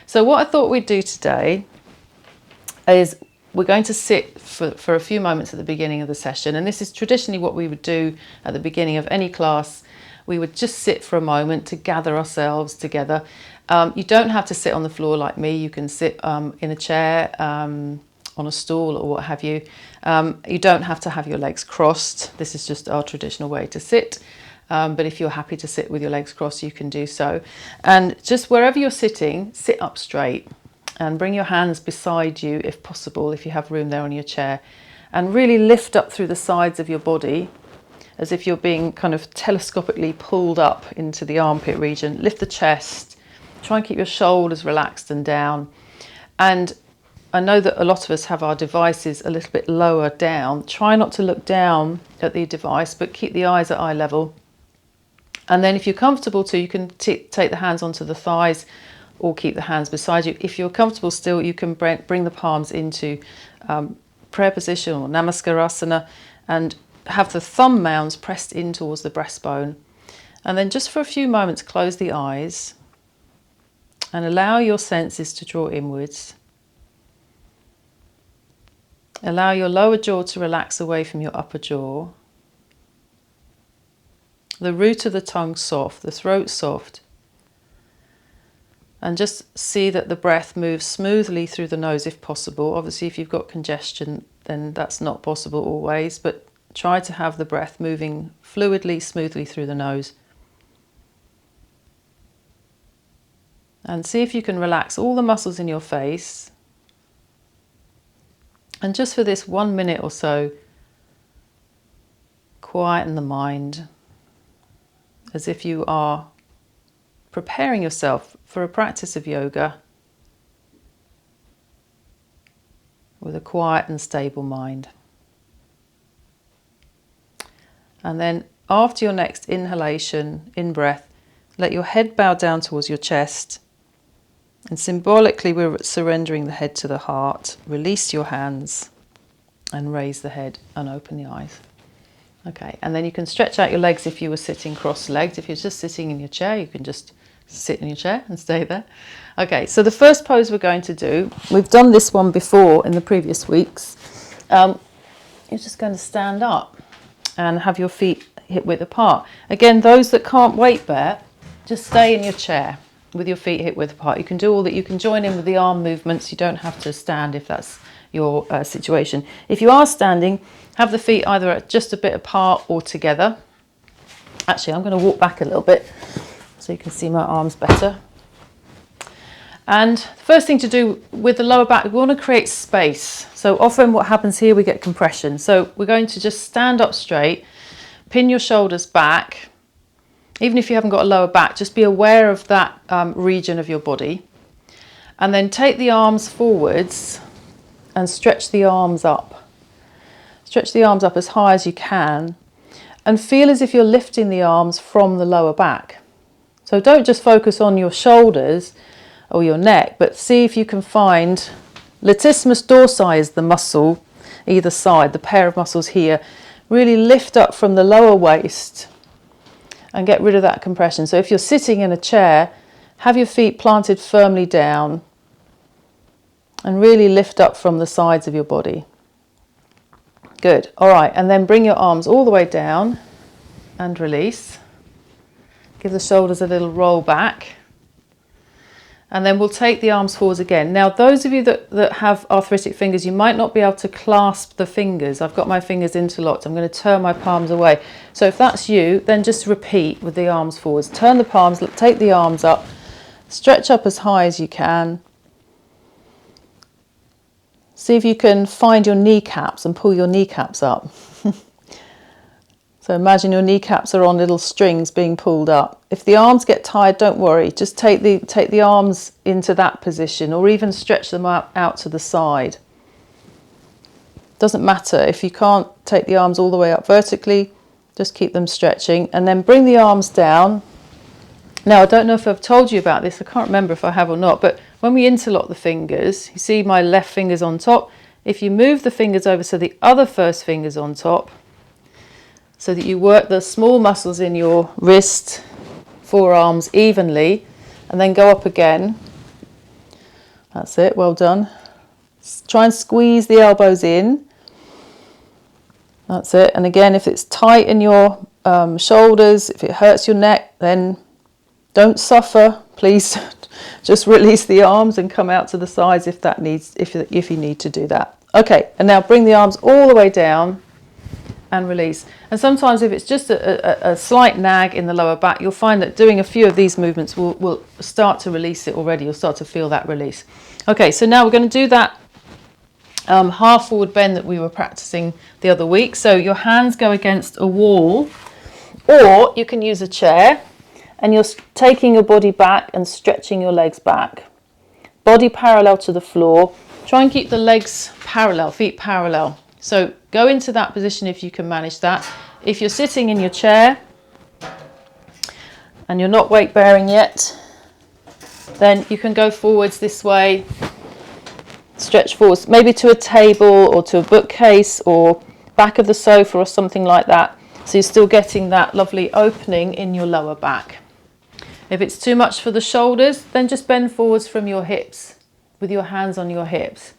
So what I thought we'd do today is we're going to sit for a few moments at the beginning of the session, and this is traditionally what we would do at the beginning of any class. We would just sit for a moment to gather ourselves together. You don't have to sit on the floor like me. You can sit in a chair, on a stool or what have you. You don't have to have your legs crossed. This is just our traditional way to sit. But if you're happy to sit with your legs crossed, you can do so. And just wherever you're sitting, sit up straight and bring your hands beside you if possible, if you have room there on your chair, and really lift up through the sides of your body as if you're being kind of telescopically pulled up into the armpit region. Lift the chest, try and keep your shoulders relaxed and down. And I know that a lot of us have our devices a little bit lower down. Try not to look down at the device, but keep the eyes at eye level. And then if you're comfortable to, you can take the hands onto the thighs or keep the hands beside you. If you're comfortable still, you can bring the palms into prayer position or Namaskarasana and have the thumb mounds pressed in towards the breastbone. And then just for a few moments, close the eyes and allow your senses to draw inwards. Allow your lower jaw to relax away from your upper jaw. The root of the tongue soft, the throat soft. And just see that the breath moves smoothly through the nose if possible. Obviously, if you've got congestion, then that's not possible always, but try to have the breath moving fluidly, smoothly through the nose. And see if you can relax all the muscles in your face. And just for this 1 minute or so, quieten the mind as if you are preparing yourself for a practice of yoga with a quiet and stable mind. And then after your next inhalation, in-breath, let your head bow down towards your chest. And symbolically, we're surrendering the head to the heart. Release your hands and raise the head and open the eyes. Okay, and then you can stretch out your legs if you were sitting cross-legged. If you're just sitting in your chair, you can just sit in your chair and stay there. Okay, so the first pose we're going to do, we've done this one before in the previous weeks. You're just going to stand up and have your feet hip width apart. Again, those that can't weight bear, just stay in your chair with your feet hip width apart. You can do all that. You can join in with the arm movements. You don't have to stand if that's your situation. If you are standing, have the feet either just a bit apart or together. Actually, I'm going to walk back a little bit so you can see my arms better. And the first thing to do with the lower back, we want to create space. So often what happens here, we get compression. So we're going to just stand up straight, pin your shoulders back. Even if you haven't got a lower back, just be aware of that region of your body. And then take the arms forwards and stretch the arms up. Stretch the arms up as high as you can and feel as if you're lifting the arms from the lower back. So don't just focus on your shoulders or your neck, but see if you can find latissimus dorsi is the muscle either side, the pair of muscles here. Really lift up from the lower waist and get rid of that compression. So if you're sitting in a chair, have your feet planted firmly down and really lift up from the sides of your body. Good. All right, and then bring your arms all the way down and release. Give the shoulders a little roll back. And then we'll take the arms forwards again. Now, those of you that have arthritic fingers, you might not be able to clasp the fingers. I've got my fingers interlocked. I'm going to turn my palms away. So if that's you, then just repeat with the arms forwards. Turn the palms, take the arms up, stretch up as high as you can. See if you can find your kneecaps and pull your kneecaps up. So imagine your kneecaps are on little strings being pulled up. If the arms get tired, don't worry. Just take the arms into that position or even stretch them out to the side. Doesn't matter. If you can't take the arms all the way up vertically, just keep them stretching and then bring the arms down. Now, I don't know if I've told you about this. I can't remember if I have or not, but when we interlock the fingers, you see my left finger's on top. If you move the fingers over so the other first finger's on top, so that you work the small muscles in your wrist, forearms evenly, and then go up again. That's it, well done. Try and squeeze the elbows in. That's it. And again, if it's tight in your shoulders, if it hurts your neck, then don't suffer. Please just release the arms and come out to the sides if you need to do that. Okay, and now bring the arms all the way down and release. And sometimes if it's just a slight nag in the lower back, you'll find that doing a few of these movements will start to release it already. You'll start to feel that release. Okay, so now we're going to do that half forward bend that we were practicing the other week. So your hands go against a wall, or you can use a chair, and you're taking your body back and stretching your legs back. Body parallel to the floor. Try and keep the legs parallel, feet parallel. So go into that position if you can manage that. If you're sitting in your chair and you're not weight bearing yet, then you can go forwards this way, stretch forwards, maybe to a table or to a bookcase or back of the sofa or something like that. So you're still getting that lovely opening in your lower back. If it's too much for the shoulders, then just bend forwards from your hips with your hands on your hips.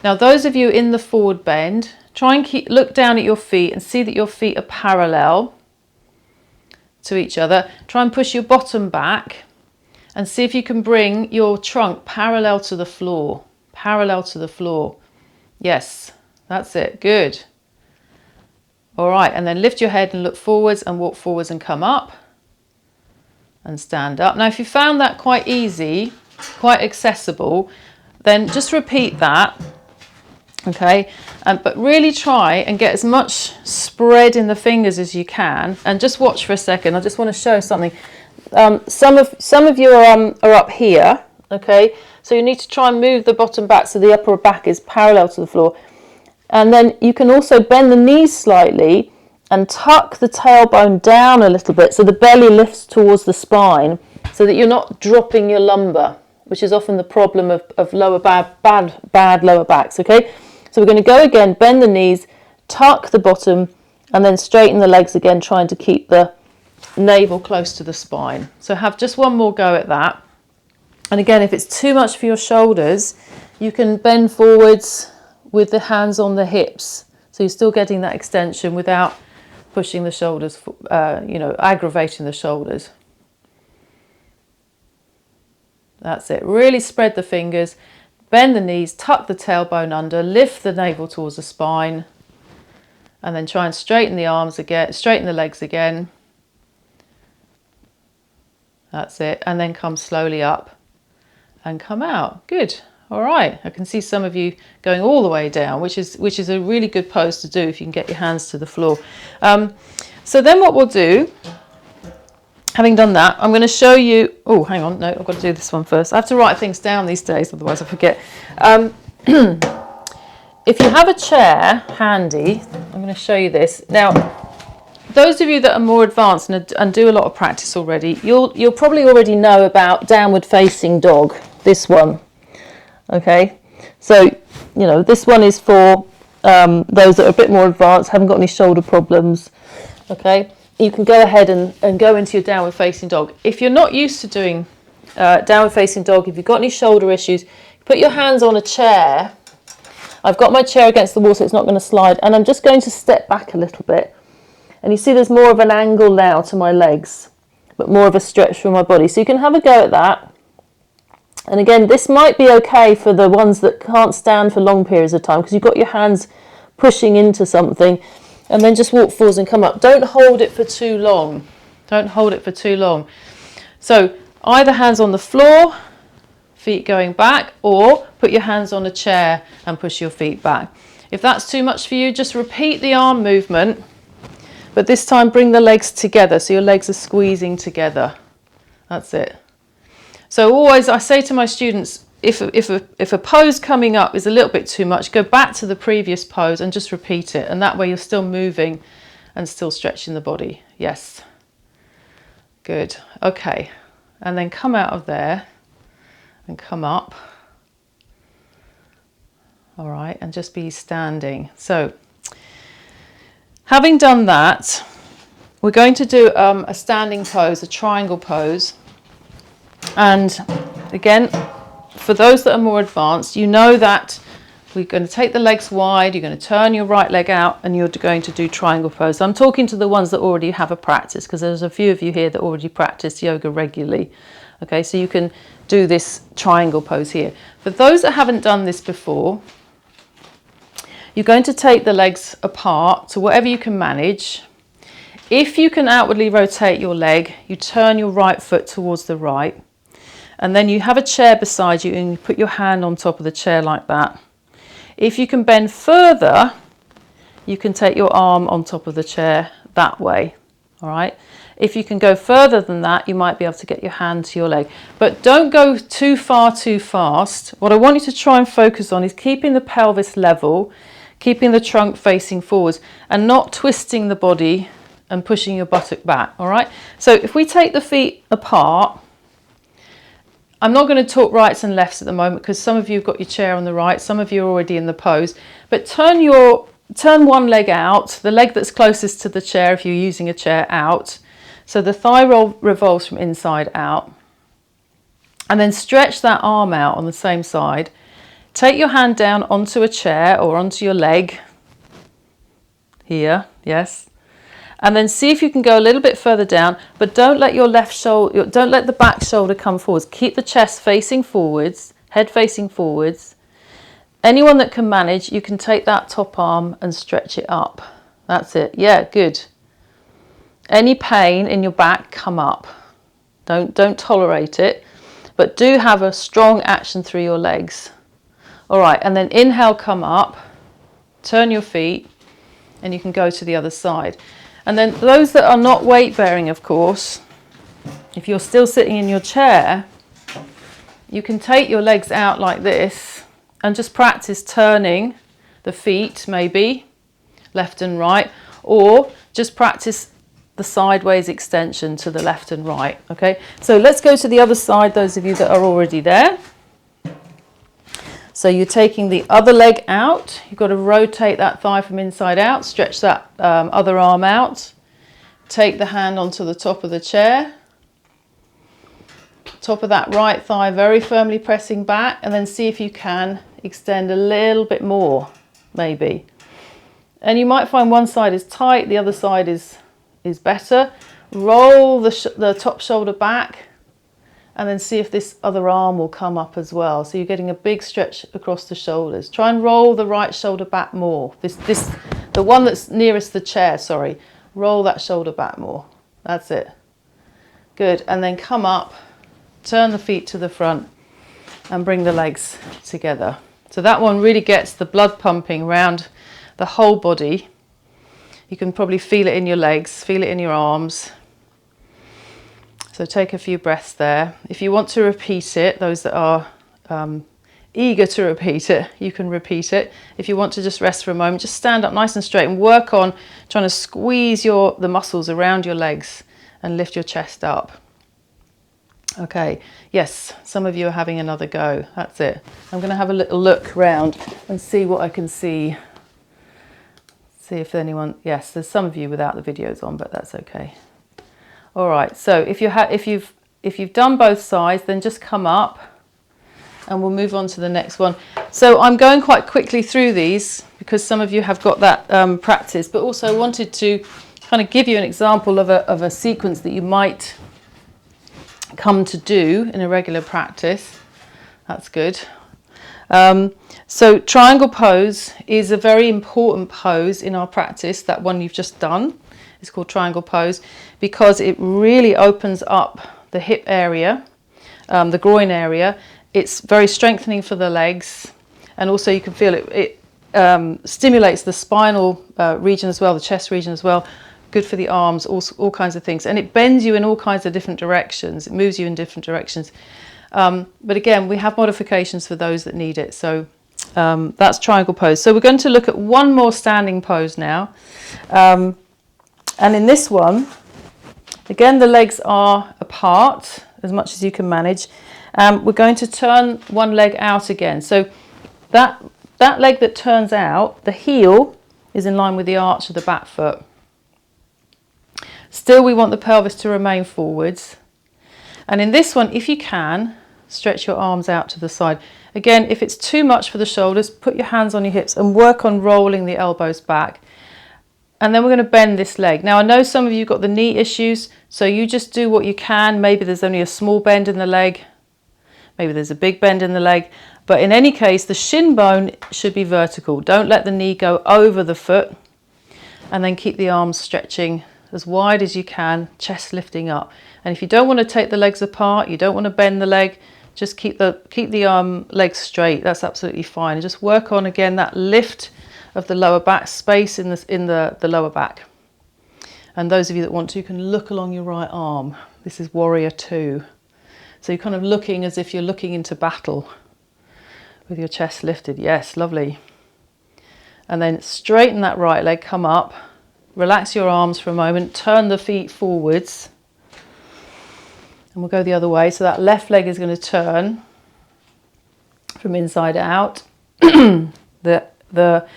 Now, those of you in the forward bend, try and look down at your feet and see that your feet are parallel to each other. Try and push your bottom back and see if you can bring your trunk parallel to the floor. Parallel to the floor. Yes, that's it. Good. All right, and then lift your head and look forwards and walk forwards and come up and stand up. Now, if you found that quite easy, quite accessible, then just repeat that. Okay, but really try and get as much spread in the fingers as you can, and just watch for a second. I just want to show something. Some of you are up here. Okay, so you need to try and move the bottom back so the upper back is parallel to the floor, and then you can also bend the knees slightly and tuck the tailbone down a little bit so the belly lifts towards the spine, so that you're not dropping your lumbar, which is often the problem of lower bad lower backs. Okay. So we're going to go again, bend the knees, tuck the bottom, and then straighten the legs again, trying to keep the navel close to the spine. So have just one more go at that. And again, if it's too much for your shoulders, you can bend forwards with the hands on the hips. So you're still getting that extension without pushing the shoulders, aggravating the shoulders. That's it. Really spread the fingers. Bend the knees, tuck the tailbone under, lift the navel towards the spine, and then try and straighten the arms again, straighten the legs again. That's it. And then come slowly up and come out. Good. All right. I can see some of you going all the way down, which is a really good pose to do if you can get your hands to the floor. So then what we'll do, having done that, I'm going to show you... Oh, hang on. No, I've got to do this one first. I have to write things down these days, otherwise I forget. If you have a chair handy, I'm going to show you this. Now, those of you that are more advanced and do a lot of practice already, you'll probably already know about downward facing dog, this one. Okay? So, this one is for those that are a bit more advanced, haven't got any shoulder problems. Okay? You can go ahead and go into your downward facing dog. If you're not used to doing downward facing dog, if you've got any shoulder issues, put your hands on a chair. I've got my chair against the wall so it's not going to slide, and I'm just going to step back a little bit. And you see there's more of an angle now to my legs, but more of a stretch from my body. So you can have a go at that. And again, this might be okay for the ones that can't stand for long periods of time, because you've got your hands pushing into something. And then just walk forwards and come up. Don't hold it for too long. Don't hold it for too long. So either hands on the floor, feet going back, or put your hands on a chair and push your feet back. If that's too much for you, just repeat the arm movement, but this time bring the legs together so your legs are squeezing together. That's it. So always I say to my students, if a pose coming up is a little bit too much, go back to the previous pose and just repeat it. And that way you're still moving and still stretching the body. Yes. Good. Okay. And then come out of there and come up. All right. And just be standing. So having done that, we're going to do a standing pose, a triangle pose. And again, for those that are more advanced, you know that we're going to take the legs wide, you're going to turn your right leg out, and you're going to do triangle pose. I'm talking to the ones that already have a practice, because there's a few of you here that already practice yoga regularly. Okay, so you can do this triangle pose here. For those that haven't done this before, you're going to take the legs apart to whatever you can manage. If you can outwardly rotate your leg, you turn your right foot towards the right, and then you have a chair beside you and you put your hand on top of the chair like that. If you can bend further, you can take your arm on top of the chair that way. All right. If you can go further than that, you might be able to get your hand to your leg. But don't go too far too fast. What I want you to try and focus on is keeping the pelvis level, keeping the trunk facing forwards, and not twisting the body and pushing your buttock back. All right. So if we take the feet apart, I'm not going to talk rights and lefts at the moment because some of you have got your chair on the right, some of you are already in the pose. But turn one leg out, the leg that's closest to the chair if you're using a chair, out. So the thigh roll revolves from inside out. And then stretch that arm out on the same side. Take your hand down onto a chair or onto your leg. Here, yes. And then see if you can go a little bit further down, but don't let your left shoulder, don't let the back shoulder come forwards. Keep the chest facing forwards, head facing forwards. Anyone that can manage, you can take that top arm and stretch it up. That's it. Yeah, good. Any pain in your back, come up. Don't tolerate it, but do have a strong action through your legs. All right, and then inhale, come up, turn your feet, and you can go to the other side. And then those that are not weight bearing, of course, if you're still sitting in your chair, you can take your legs out like this and just practice turning the feet, maybe left and right, or just practice the sideways extension to the left and right. Okay, so let's go to the other side, those of you that are already there. So you're taking the other leg out, you've got to rotate that thigh from inside out, stretch that other arm out, take the hand onto the top of the chair, top of that right thigh very firmly pressing back, and then see if you can extend a little bit more, maybe. And you might find one side is tight, the other side is better. Roll the top shoulder back, and then see if this other arm will come up as well. So you're getting a big stretch across the shoulders. Try and roll the right shoulder back more. The one that's nearest the chair, sorry. Roll that shoulder back more. That's it. Good. And then come up, turn the feet to the front, and bring the legs together. So that one really gets the blood pumping around the whole body. You can probably feel it in your legs, feel it in your arms. So take a few breaths there. If you want to repeat it, those that are eager to repeat it, you can repeat it. If you want to just rest for a moment, just stand up nice and straight and work on trying to squeeze the muscles around your legs and lift your chest up. Okay, yes, some of you are having another go. That's it. I'm going to have a little look around and see what I can see. See if anyone, yes, there's some of you without the videos on, but that's okay. All right, so if you've done both sides, then just come up and we'll move on to the next one. So I'm going quite quickly through these because some of you have got that practice, but also wanted to kind of give you an example of a sequence that you might come to do in a regular practice. That's good. So triangle pose is a very important pose in our practice, that one you've just done. It's called triangle pose because it really opens up the hip area, the groin area. It's very strengthening for the legs, and also you can feel it stimulates the spinal region as well, the chest region as well. Good for the arms, all kinds of things. And it bends you in all kinds of different directions. It moves you in different directions. But again, we have modifications for those that need it. So that's triangle pose. So we're going to look at one more standing pose now. And in this one, again, the legs are apart as much as you can manage. We're going to turn one leg out again. So that leg that turns out, the heel is in line with the arch of the back foot. Still, we want the pelvis to remain forwards. And in this one, if you can, Stretch your arms out to the side. Again, if it's too much for the shoulders, put your hands on your hips and work on rolling the elbows back. And then we're going to bend this leg. Now, I know some of you got the knee issues, so you just do what you can. Maybe there's only a small bend in the leg. Maybe there's a big bend in the leg. But in any case, the shin bone should be vertical. Don't let the knee go over the foot. And then keep the arms stretching as wide as you can, chest lifting up. And if you don't want to take the legs apart, you don't want to bend the leg, just keep the legs straight. That's absolutely fine. And just work on, again, that lift of the lower back, space in the lower back. And those of you that want to, you can look along your right arm. This is warrior 2. So you're kind of looking as if you're looking into battle with your chest lifted. Yes, lovely. And then straighten that right leg, come up, relax your arms for a moment, turn the feet forwards. And we'll go the other way. So that left leg is going to turn from inside out. There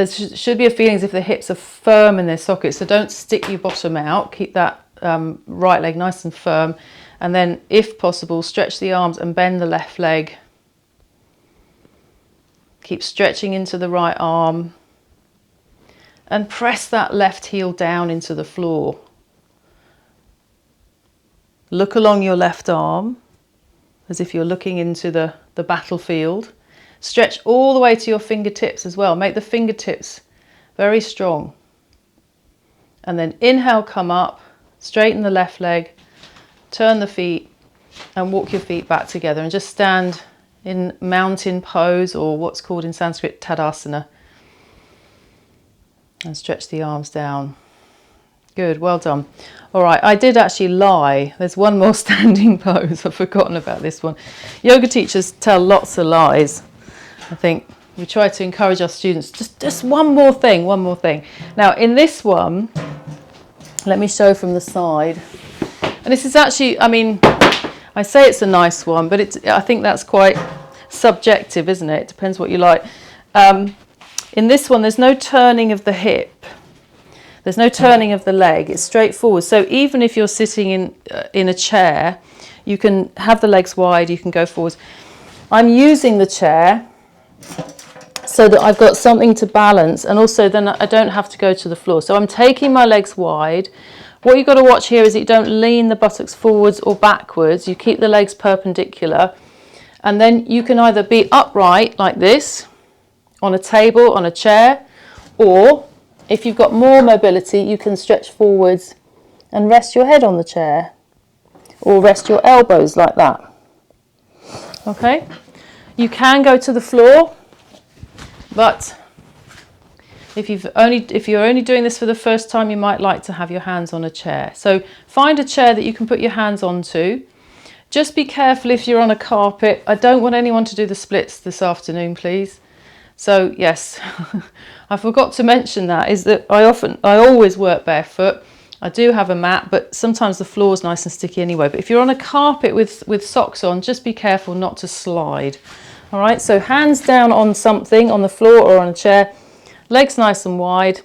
should be a feeling as if the hips are firm in their sockets, so don't stick your bottom out. Keep that right leg nice and firm, and then if possible stretch the arms and bend the left leg. Keep stretching into the right arm and press that left heel down into the floor. Look along your left arm as if you're looking into the battlefield. Stretch all the way to your fingertips as well. Make the fingertips very strong. And then inhale, come up, straighten the left leg, turn the feet and walk your feet back together and just stand in mountain pose, or what's called in Sanskrit Tadasana. And stretch the arms down. Good, well done. All right, I did actually lie. There's one more standing pose. I've forgotten about this one. Yoga teachers tell lots of lies. I think we try to encourage our students, just one more thing. Now in this one, let me show from the side. And this is actually, I mean, I say it's a nice one, but I think that's quite subjective, isn't it? It depends what you like. In this one, there's no turning of the hip. There's no turning of the leg. It's straightforward. So even if you're sitting in a chair, you can have the legs wide, you can go forwards. I'm using the chair so that I've got something to balance, and also then I don't have to go to the floor. So I'm taking my legs wide. What you've got to watch here is that you don't lean the buttocks forwards or backwards. You keep the legs perpendicular, and then you can either be upright like this on a table, on a chair, or if you've got more mobility, you can stretch forwards and rest your head on the chair, or rest your elbows like that. Okay? You can go to the floor, but if you're only doing this for the first time, you might like to have your hands on a chair. So find a chair that you can put your hands onto. Just be careful if you're on a carpet. I don't want anyone to do the splits this afternoon, please. So yes, I forgot to mention that, is that I always work barefoot. I do have a mat, but sometimes the floor is nice and sticky anyway. But if you're on a carpet with socks on, just be careful not to slide. All right, so hands down on something, on the floor or on a chair, legs nice and wide.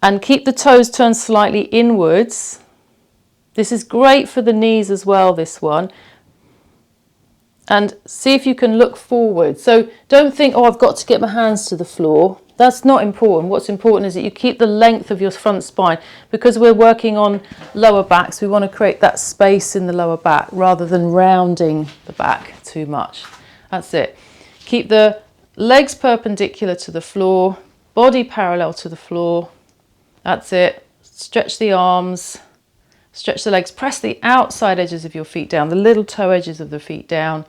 And keep the toes turned slightly inwards. This is great for the knees as well, this one. And see if you can look forward. So don't think, oh, I've got to get my hands to the floor. That's not important. What's important is that you keep the length of your front spine, because we're working on lower backs. We want to create that space in the lower back rather than rounding the back too much. That's it. Keep the legs perpendicular to the floor, body parallel to the floor. That's it. Stretch the arms, stretch the legs, press the outside edges of your feet down, the little toe edges of the feet down.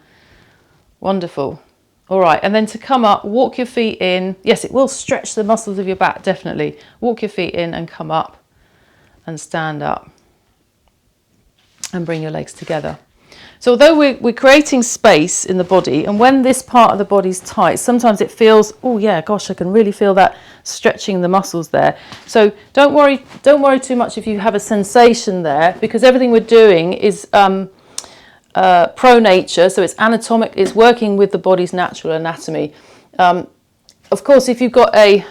Wonderful. All right, and then to come up, walk your feet in. Yes, it will stretch the muscles of your back, definitely. Walk your feet in and come up and stand up and bring your legs together. So although we're creating space in the body, and when this part of the body's tight, sometimes it feels, oh yeah, gosh, I can really feel that stretching the muscles there. So don't worry too much if you have a sensation there, because everything we're doing is pro nature, so it's anatomic, it's working with the body's natural anatomy. Of course, if you've got a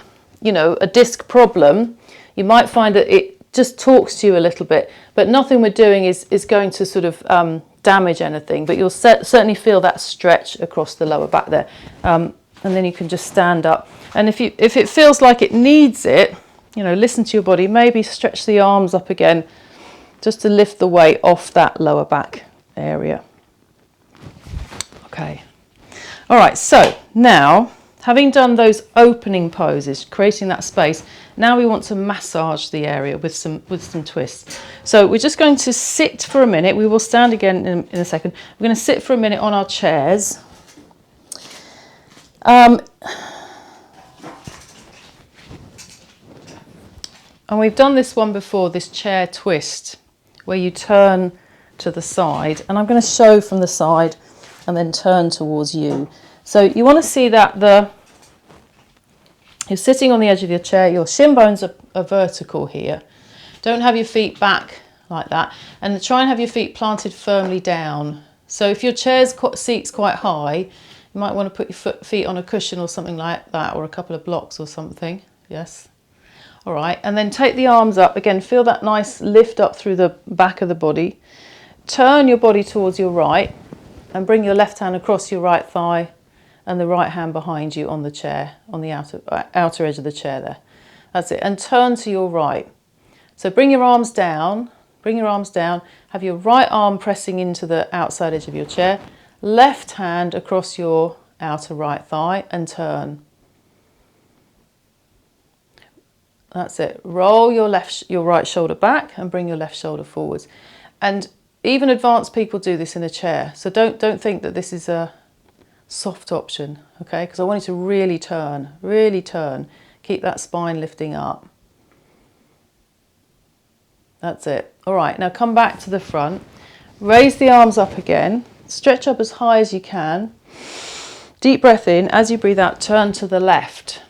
disc problem, you might find that it just talks to you a little bit, but nothing we're doing is going to sort of damage anything, but you'll certainly feel that stretch across the lower back there. And then you can just stand up. And if it feels like it needs it, you know, listen to your body, maybe stretch the arms up again just to lift the weight off that lower back area. Okay. All right, so now, having done those opening poses, creating that space, now we want to massage the area with some twists. So we're just going to sit for a minute. We will stand again in a second. We're going to sit for a minute on our chairs. And we've done this one before, this chair twist, where you turn to the side. And I'm going to show from the side and then turn towards you. So you want to see that you're sitting on the edge of your chair, your shin bones are vertical here. Don't have your feet back like that. And try and have your feet planted firmly down. So if your seat's quite high, you might want to put your feet on a cushion or something like that, or a couple of blocks or something. Yes. All right. And then take the arms up. Again, feel that nice lift up through the back of the body. Turn your body towards your right and bring your left hand across your right thigh and the right hand behind you on the chair, on the outer edge of the chair there. That's it. And turn to your right. So bring your arms down. Bring your arms down. Have your right arm pressing into the outside edge of your chair. Left hand across your outer right thigh and turn. That's it. Roll your right shoulder back and bring your left shoulder forwards. And even advanced people do this in a chair. So don't think that this is a soft option, okay? Because I want you to really turn. Keep that spine lifting up. That's it. All right, now come back to the front. Raise the arms up again. Stretch up as high as you can. Deep breath in. As you breathe out, turn to the left.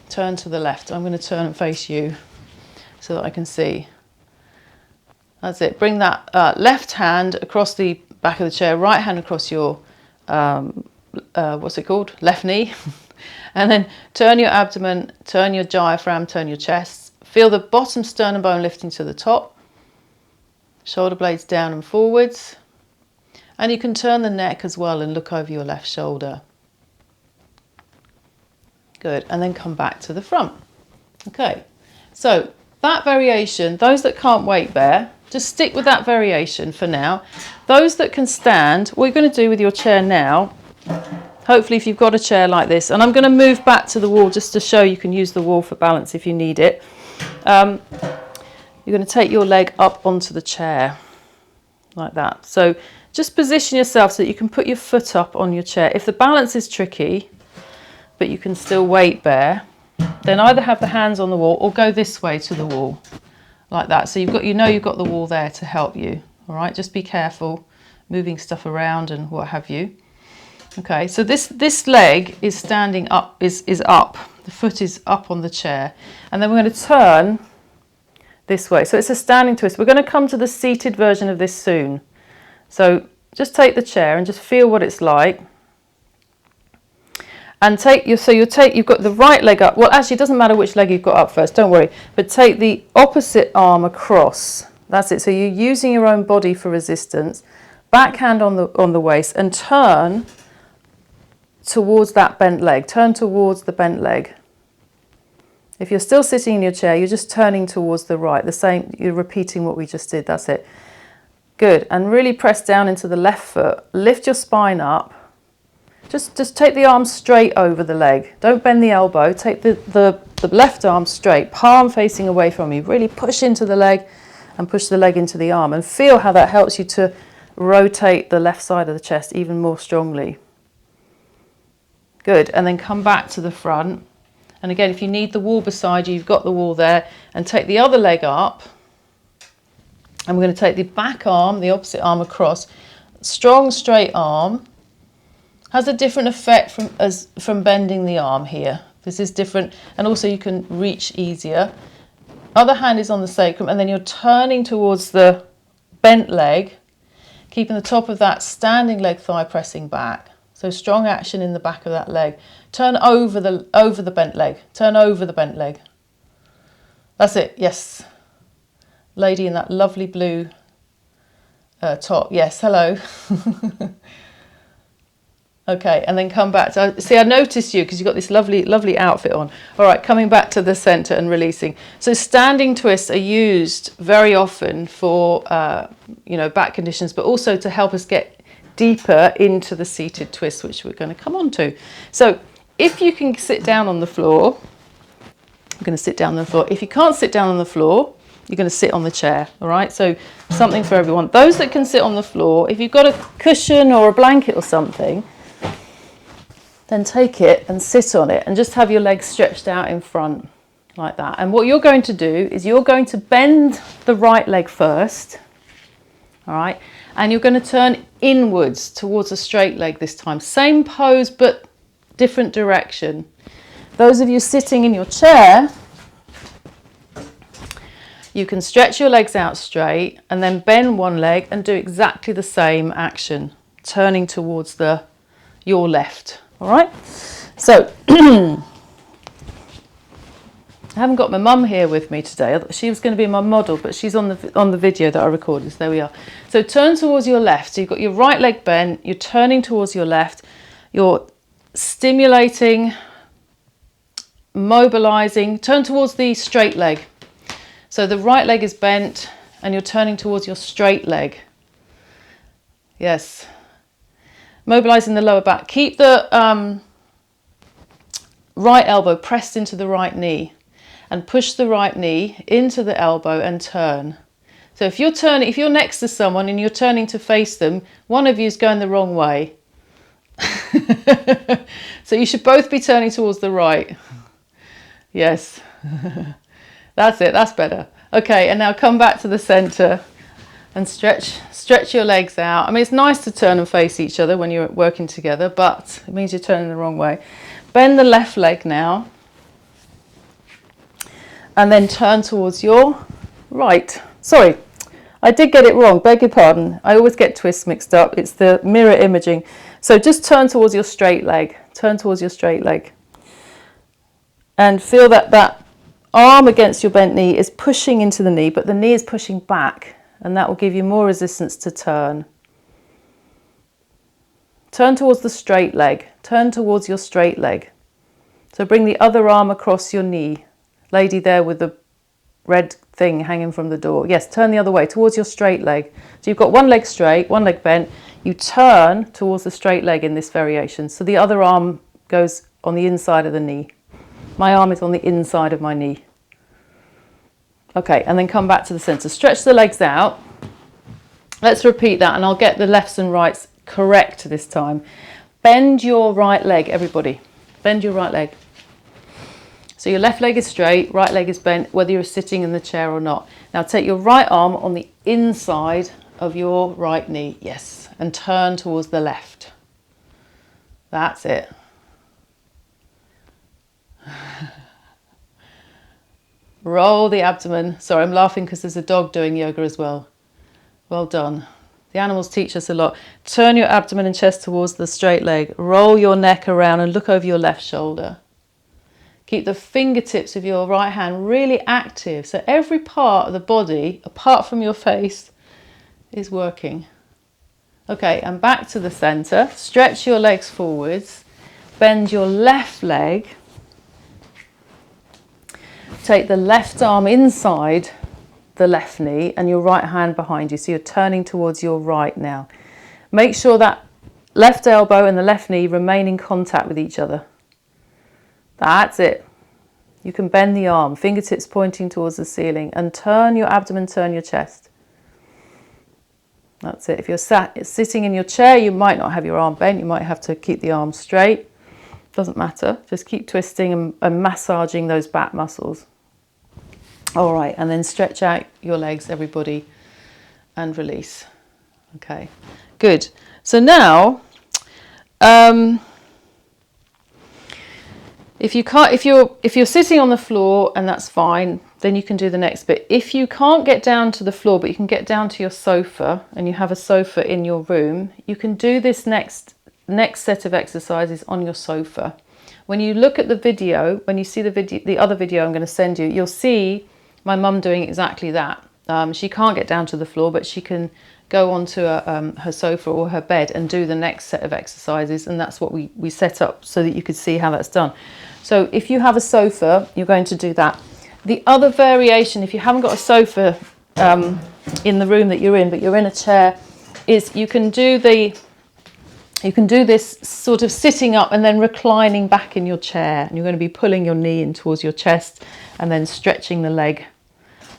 Turn to the left. I'm going to turn and face you so that I can see. That's it. Bring that left hand across the back of the chair, right hand across your, what's it called? Left knee. And then turn your abdomen, turn your diaphragm, turn your chest. Feel the bottom sternum bone lifting to the top. Shoulder blades down and forwards. And you can turn the neck as well and look over your left shoulder. Good. And then come back to the front. Okay. So that variation, those that can't weight bear, just stick with that variation for now. Those that can stand, what you're going to do with your chair now, hopefully if you've got a chair like this, and I'm going to move back to the wall just to show you can use the wall for balance if you need it. You're going to take your leg up onto the chair like that. So just position yourself so that you can put your foot up on your chair. If the balance is tricky, but you can still weight bear, then either have the hands on the wall or go this way to the wall like that. So you've got the wall there to help you. All right, just be careful moving stuff around and what have you. Okay, so this leg is standing up, is up. The foot is up on the chair. And then we're going to turn this way. So it's a standing twist. We're going to come to the seated version of this soon. So just take the chair and just feel what it's like. And you've got the right leg up. Well, actually, it doesn't matter which leg you've got up first, don't worry. But take the opposite arm across. That's it. So you're using your own body for resistance. Back hand on the waist and turn towards that bent leg. Turn towards the bent leg. If you're still sitting in your chair, you're just turning towards the right. The same, you're repeating what we just did. That's it. Good. And really press down into the left foot. Lift your spine up. Just take the arm straight over the leg. Don't bend the elbow. Take the left arm straight, palm facing away from you. Really push into the leg and push the leg into the arm. And feel how that helps you to rotate the left side of the chest even more strongly. Good. And then come back to the front. And again, if you need the wall beside you, you've got the wall there. And take the other leg up. And we're going to take the back arm, the opposite arm across. Strong, straight arm. Has a different effect from bending the arm here. This is different. And also you can reach easier. Other hand is on the sacrum. And then you're turning towards the bent leg. Keeping the top of that standing leg thigh pressing back. So strong action in the back of that leg. Turn over the bent leg. Turn over the bent leg. That's it. Yes. Lady in that lovely blue top. Yes, hello. Okay, and then come back. So, see, I noticed you because you've got this lovely outfit on. All right, coming back to the center and releasing. So standing twists are used very often for, back conditions, but also to help us get deeper into the seated twist, which we're going to come on to. So if you can sit down on the floor, I'm going to sit down on the floor. If you can't sit down on the floor, you're going to sit on the chair. All right, so something for everyone. Those that can sit on the floor, if you've got a cushion or a blanket or something, then take it and sit on it and just have your legs stretched out in front like that. And what you're going to do is you're going to bend the right leg first, all right? And you're going to turn inwards towards a straight leg this time. Same pose, but different direction. Those of you sitting in your chair, you can stretch your legs out straight and then bend one leg and do exactly the same action, turning towards your left. All right, so I haven't got my mum here with me today. She was going to be my model, but she's on the video that I recorded. So there we are. So turn towards your left. So you've got your right leg bent. You're turning towards your left. You're stimulating, mobilizing. Turn towards the straight leg. So the right leg is bent, and you're turning towards your straight leg. Yes. Mobilizing the lower back. Keep the right elbow pressed into the right knee and push the right knee into the elbow and turn. So if you're next to someone and you're turning to face them, one of you is going the wrong way. So you should both be turning towards the right. Yes. That's it. That's better. Okay, and now come back to the center. And stretch your legs out. I mean, it's nice to turn and face each other when you're working together, but it means you're turning the wrong way. Bend the left leg now. And then turn towards your right. Sorry, I did get it wrong. Beg your pardon. I always get twists mixed up. It's the mirror imaging. So just turn towards your straight leg. Turn towards your straight leg. And feel that arm against your bent knee is pushing into the knee, but the knee is pushing back. And that will give you more resistance to turn. Turn towards the straight leg. Turn towards your straight leg. So bring the other arm across your knee. Lady there with the red thing hanging from the door. Yes, turn the other way, towards your straight leg. So you've got one leg straight, one leg bent. You turn towards the straight leg in this variation. So the other arm goes on the inside of the knee. My arm is on the inside of my knee. Okay, and then come back to the center. Stretch the legs out. Let's repeat that, and I'll get the lefts and rights correct this time. Bend your right leg, everybody. Bend your right leg. So your left leg is straight, right leg is bent, whether you're sitting in the chair or not. Now take your right arm on the inside of your right knee, yes, and turn towards the left. That's it. Roll the abdomen. Sorry, I'm laughing because there's a dog doing yoga as well. Well done. The animals teach us a lot. Turn your abdomen and chest towards the straight leg. Roll your neck around and look over your left shoulder. Keep the fingertips of your right hand really active. So every part of the body, apart from your face, is working. Okay, and back to the center. Stretch your legs forwards. Bend your left leg. Take the left arm inside the left knee and your right hand behind you. So you're turning towards your right now. Make sure that left elbow and the left knee remain in contact with each other. That's it. You can bend the arm, fingertips pointing towards the ceiling, and turn your abdomen, turn your chest. That's it. If you're sitting in your chair, you might not have your arm bent. You might have to keep the arm straight. Doesn't matter. Just keep twisting and massaging those back muscles. All right, and then stretch out your legs, everybody, and release. Okay, good. So now, if you're sitting on the floor and that's fine, then you can do the next bit. If you can't get down to the floor, but you can get down to your sofa, and you have a sofa in your room, you can do this next set of exercises on your sofa. When you look at the video, when you see the other video I'm going to send you, you'll see my mum doing exactly that. She can't get down to the floor, but she can go onto her sofa or her bed and do the next set of exercises, and that's what we set up so that you could see how that's done. So if you have a sofa, you're going to do that. The other variation, if you haven't got a sofa in the room that you're in, but you're in a chair, is you can do this sort of sitting up and then reclining back in your chair, and you're going to be pulling your knee in towards your chest and then stretching the leg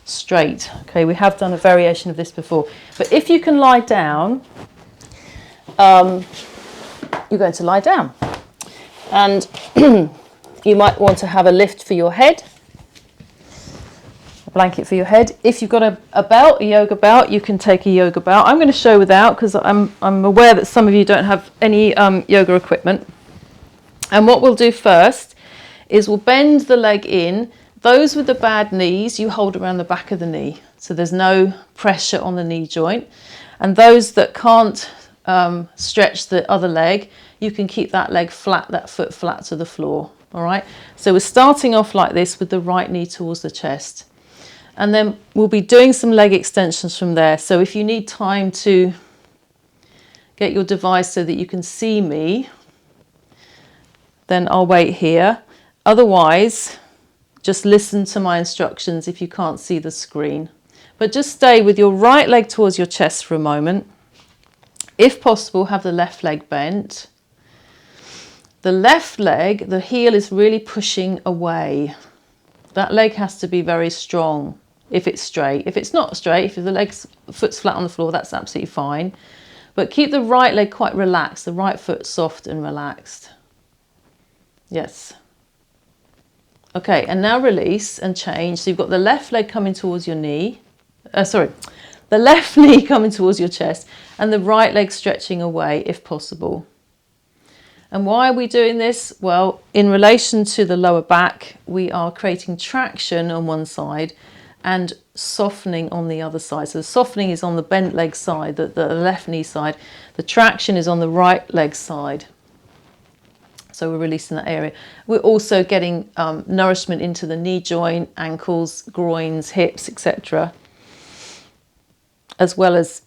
straight. Okay, we have done a variation of this before, but if you can lie down, you're going to lie down, and you might want to have a lift for your head, a blanket for your head. If you've got a belt, a yoga belt, you can take a yoga belt. I'm going to show without, because I'm aware that some of you don't have any yoga equipment. And what we'll do first is we'll bend the leg in. Those with the bad knees, you hold around the back of the knee, so there's no pressure on the knee joint. And those that can't stretch the other leg, you can keep that leg flat, that foot flat to the floor. All right, so we're starting off like this with the right knee towards the chest, and then we'll be doing some leg extensions from there. So if you need time to get your device so that you can see me, then I'll wait here. Otherwise, just listen to my instructions if you can't see the screen. But just stay with your right leg towards your chest for a moment. If possible, have the left leg bent. The left leg, the heel is really pushing away. That leg has to be very strong if it's straight. If it's not straight, if the foot's flat on the floor, that's absolutely fine. But keep the right leg quite relaxed, the right foot soft and relaxed. Yes. Okay, and now release and change. So you've got the left leg coming towards your knee. The left knee coming towards your chest, and the right leg stretching away if possible. And why are we doing this? Well, in relation to the lower back, we are creating traction on one side and softening on the other side. So the softening is on the bent leg side, the left knee side. The traction is on the right leg side. So we're releasing that area. We're also getting nourishment into the knee joint, ankles, groins, hips, etc. As well as,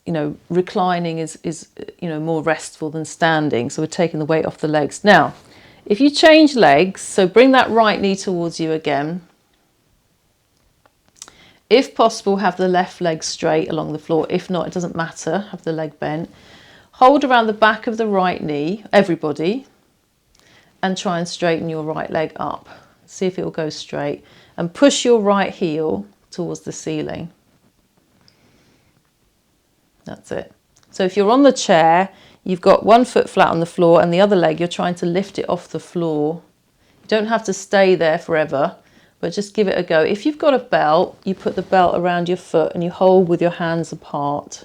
reclining is more restful than standing. So we're taking the weight off the legs. Now, if you change legs, so bring that right knee towards you again. If possible, have the left leg straight along the floor. If not, it doesn't matter. Have the leg bent. Hold around the back of the right knee, everybody, and try and straighten your right leg up. See if it will go straight. And push your right heel towards the ceiling. That's it. So if you're on the chair, you've got one foot flat on the floor and the other leg, you're trying to lift it off the floor. You don't have to stay there forever, but just give it a go. If you've got a belt, you put the belt around your foot and you hold with your hands apart,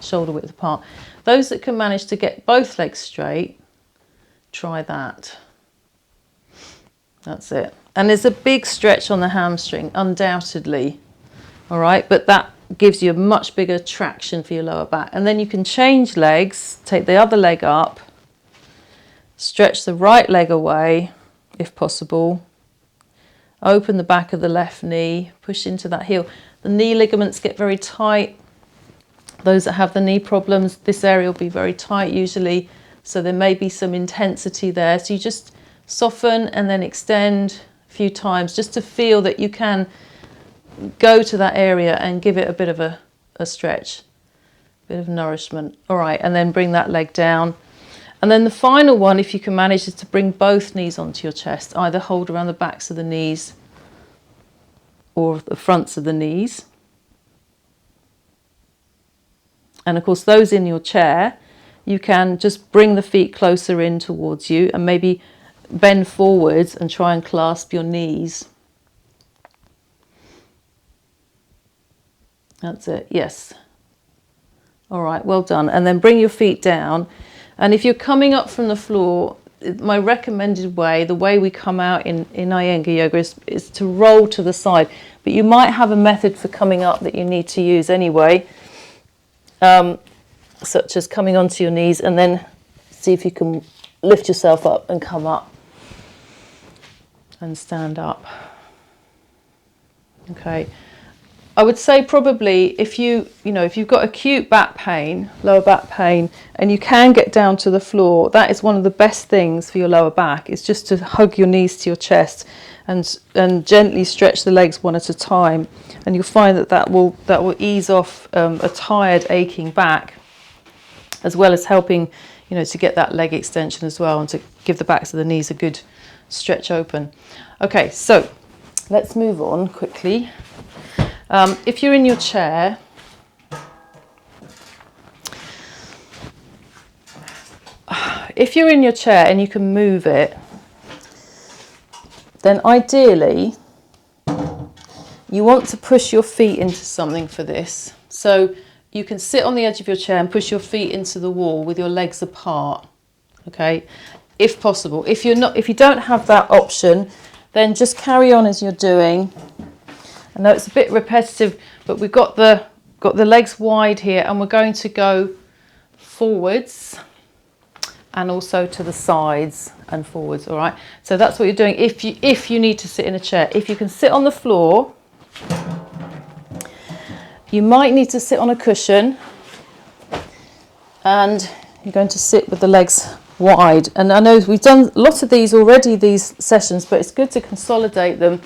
shoulder width apart. Those that can manage to get both legs straight, try that. That's it. And there's a big stretch on the hamstring, undoubtedly. All right, but that gives you a much bigger traction for your lower back. And then you can change legs, take the other leg up, stretch the right leg away if possible, open the back of the left knee, push into that heel. The knee ligaments get very tight. Those that have the knee problems, this area will be very tight usually, so there may be some intensity there. So you just soften and then extend a few times just to feel that you can go to that area and give it a bit of a stretch, a bit of nourishment. All right, and then bring that leg down. And then the final one, if you can manage, is to bring both knees onto your chest. Either hold around the backs of the knees or the fronts of the knees. And of course, those in your chair, you can just bring the feet closer in towards you and maybe bend forwards and try and clasp your knees. That's it, yes. All right, well done. And then bring your feet down. And if you're coming up from the floor, my recommended way, the way we come out in Iyengar yoga is to roll to the side. But you might have a method for coming up that you need to use anyway, such as coming onto your knees and then see if you can lift yourself up and come up and stand up. Okay. I would say probably if if you've got acute back pain, lower back pain, and you can get down to the floor, that is one of the best things for your lower back. It's just to hug your knees to your chest and gently stretch the legs one at a time, and you'll find that will ease off a tired, aching back, as well as helping to get that leg extension as well, and to give the backs of the knees a good stretch open. Okay, so let's move on quickly. If you're in your chair, and you can move it, then ideally you want to push your feet into something for this. So you can sit on the edge of your chair and push your feet into the wall with your legs apart, okay, if possible. If you don't have that option, then just carry on as you're doing. I know it's a bit repetitive, but we've got the legs wide here, and we're going to go forwards and also to the sides and forwards. All right, so that's what you're doing if you need to sit in a chair. If you can sit on the floor, you might need to sit on a cushion, and you're going to sit with the legs wide. And I know we've done lots of these already, these sessions, but it's good to consolidate them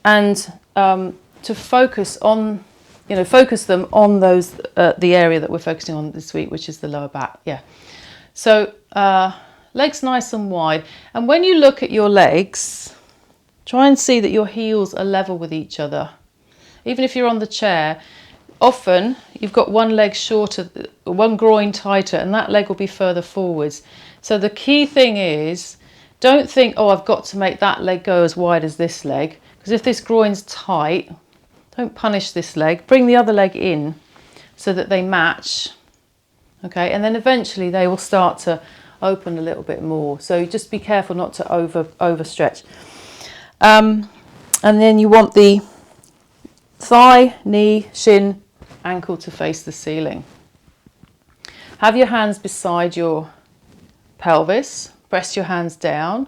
and to focus them on those the area that we're focusing on this week, which is the lower back. Yeah. So legs nice and wide, and when you look at your legs, try and see that your heels are level with each other. Even if you're on the chair, often you've got one leg shorter, one groin tighter, and that leg will be further forwards. So the key thing is, don't think, oh, I've got to make that leg go as wide as this leg, because if this groin's tight, don't punish this leg. Bring the other leg in so that they match, okay? And then eventually they will start to open a little bit more. So just be careful not to overstretch. And then you want the thigh, knee, shin, ankle to face the ceiling. Have your hands beside your pelvis. Press your hands down.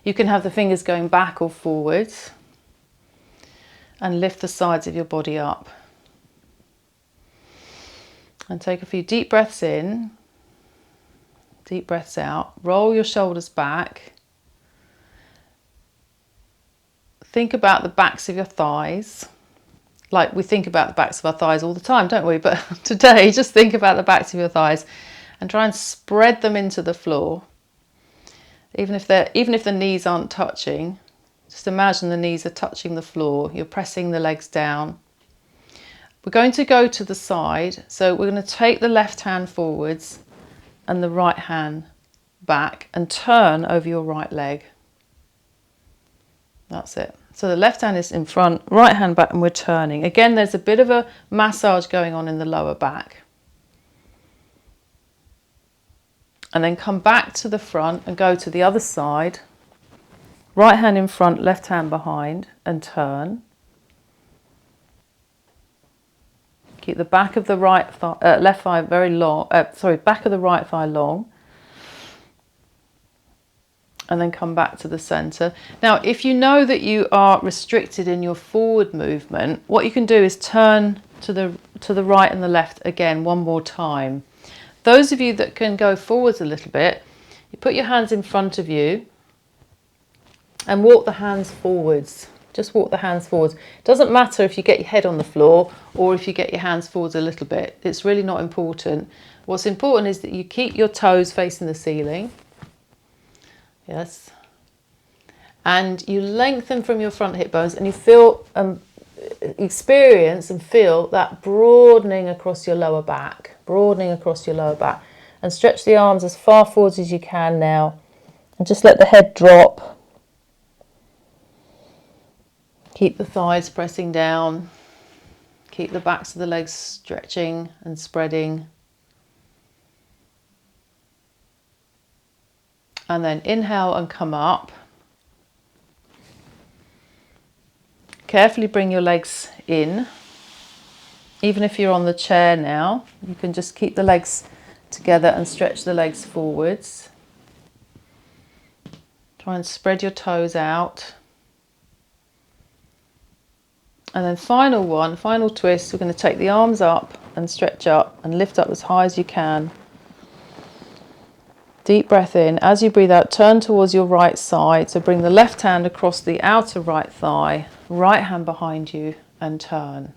You can have the fingers going back or forwards, and lift the sides of your body up. And take a few deep breaths in, deep breaths out. Roll your shoulders back. Think about the backs of your thighs. Like we think about the backs of our thighs all the time, don't we? But today, just think about the backs of your thighs and try and spread them into the floor. Even if the knees aren't touching, just imagine the knees are touching the floor. You're pressing the legs down. We're going to go to the side. So we're going to take the left hand forwards and the right hand back and turn over your right leg. That's it. So the left hand is in front, right hand back, and we're turning. Again, there's a bit of a massage going on in the lower back. And then come back to the front and go to the other side. Right hand in front, left hand behind, and turn. Keep the back of the left thigh very long. Back of the right thigh long. And then come back to the center. Now, if you know that you are restricted in your forward movement, what you can do is turn to the right and the left again one more time. Those of you that can go forwards a little bit, you put your hands in front of you and walk the hands forwards. Just walk the hands forwards. It doesn't matter if you get your head on the floor or if you get your hands forwards a little bit. It's really not important. What's important is that you keep your toes facing the ceiling. Yes. And you lengthen from your front hip bones, and you feel, experience and feel that broadening across your lower back. Broadening across your lower back. And stretch the arms as far forwards as you can now. And just let the head drop. Keep the thighs pressing down. Keep the backs of the legs stretching and spreading. And then inhale and come up. Carefully bring your legs in. Even if you're on the chair now, you can just keep the legs together and stretch the legs forwards. Try and spread your toes out. And then final one, final twist, we're going to take the arms up and stretch up and lift up as high as you can. Deep breath in. As you breathe out, turn towards your right side. So bring the left hand across the outer right thigh, right hand behind you, and turn.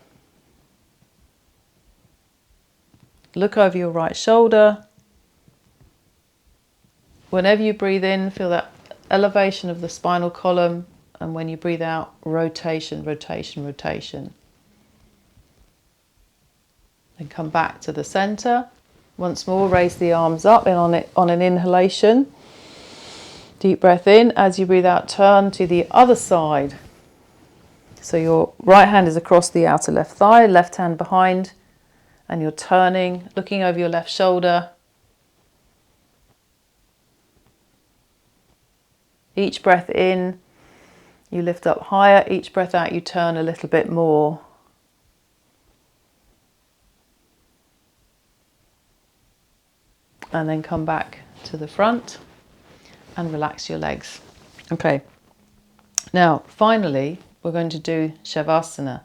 Look over your right shoulder. Whenever you breathe in, feel that elevation of the spinal column. And when you breathe out, rotation, rotation, rotation. Then come back to the center. Once more, raise the arms up and on an inhalation. Deep breath in. As you breathe out, turn to the other side. So your right hand is across the outer left thigh, left hand behind, and you're turning, looking over your left shoulder. Each breath in, you lift up higher. Each breath out, you turn a little bit more. And then come back to the front and relax your legs. Okay. Now, finally, we're going to do Savasana.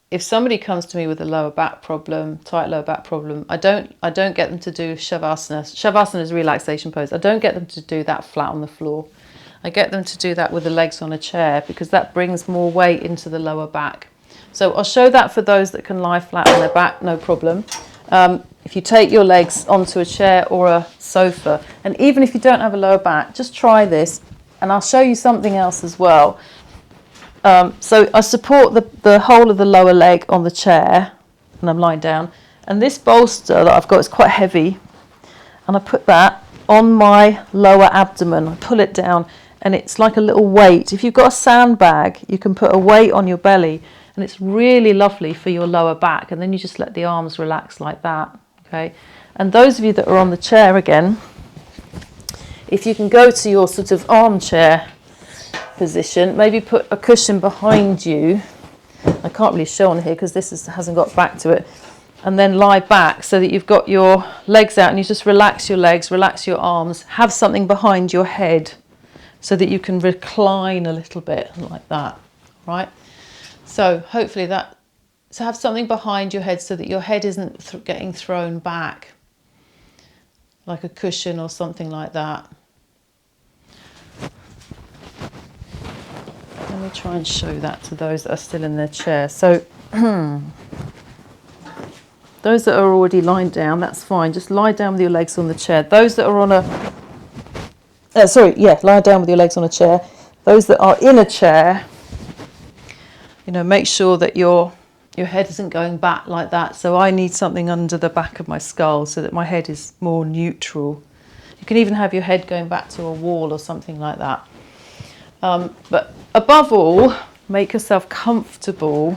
If somebody comes to me with a lower back problem, tight lower back problem, I don't get them to do Savasana. Savasana is a relaxation pose. I don't get them to do that flat on the floor. I get them to do that with the legs on a chair because that brings more weight into the lower back. So I'll show that for those that can lie flat on their back, no problem. If you take your legs onto a chair or a sofa, and even if you don't have a lower back, just try this, and I'll show you something else as well. So I support the whole of the lower leg on the chair, and I'm lying down, and this bolster that I've got is quite heavy, and I put that on my lower abdomen. I pull it down, and it's like a little weight. If you've got a sandbag, you can put a weight on your belly, and it's really lovely for your lower back, and then you just let the arms relax like that. Okay, and those of you that are on the chair again, if you can go to your sort of armchair position, maybe put a cushion behind you. I can't really show on here because this hasn't got back to it. And then lie back so that you've got your legs out and you just relax your legs, relax your arms, have something behind your head so that you can recline a little bit like that, right? So hopefully so have something behind your head so that your head isn't getting thrown back, like a cushion or something like that. Let me try and show that to those that are still in their chair. So those that are already lying down, that's fine. Just lie down with your legs on the chair. Those that are on lie down with your legs on a chair. Those that are in a chair, make sure that your head isn't going back like that. So I need something under the back of my skull so that my head is more neutral. You can even have your head going back to a wall or something like that. But above all, make yourself comfortable.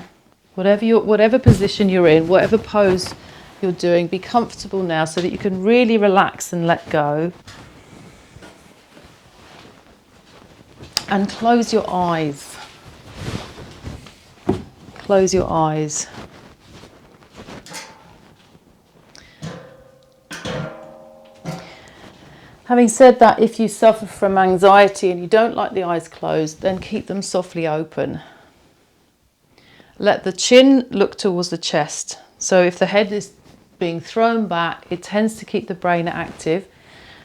Whatever position you're in, whatever pose you're doing, be comfortable now so that you can really relax and let go. And close your eyes. Close your eyes. Having said that, if you suffer from anxiety and you don't like the eyes closed, then keep them softly open. Let the chin look towards the chest. So if the head is being thrown back, it tends to keep the brain active.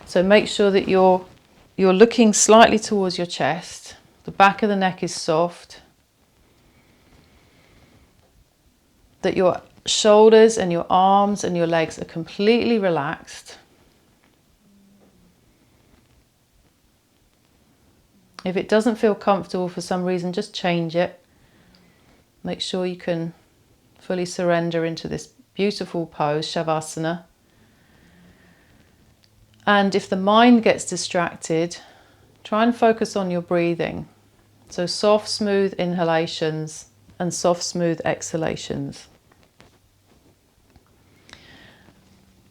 So make sure that you're looking slightly towards your chest. The back of the neck is soft. That your shoulders and your arms and your legs are completely relaxed. If it doesn't feel comfortable for some reason, just change it. Make sure you can fully surrender into this beautiful pose, Savasana. And if the mind gets distracted, try and focus on your breathing. So soft, smooth inhalations and soft, smooth exhalations.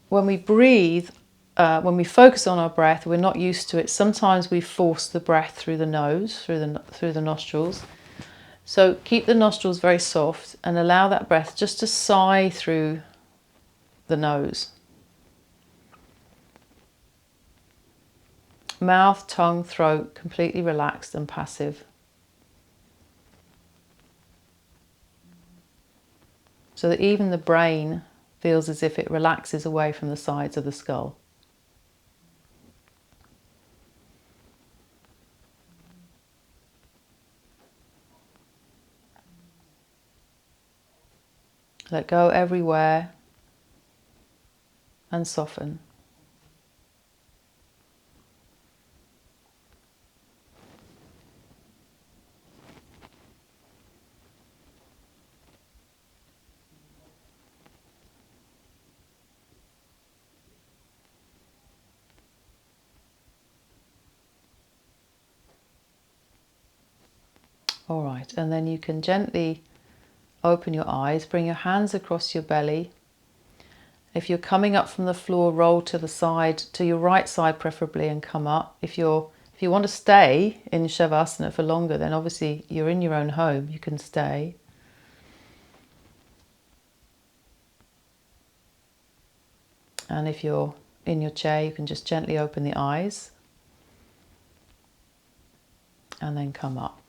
When we breathe, when we focus on our breath, we're not used to it. Sometimes we force the breath through the nose, through the nostrils. So keep the nostrils very soft and allow that breath just to sigh through the nose. Mouth, tongue, throat, completely relaxed and passive. so that even the brain feels as if it relaxes away from the sides of the skull. Let go everywhere and soften. All right, and then you can gently open your eyes, bring your hands across your belly. If you're coming up from the floor, roll to the side, to your right side preferably, and come up. If you want to stay in Savasana for longer, then obviously you're in your own home, you can stay. And if you're in your chair, you can just gently open the eyes and then come up.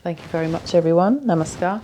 Thank you very much, everyone. Namaskar.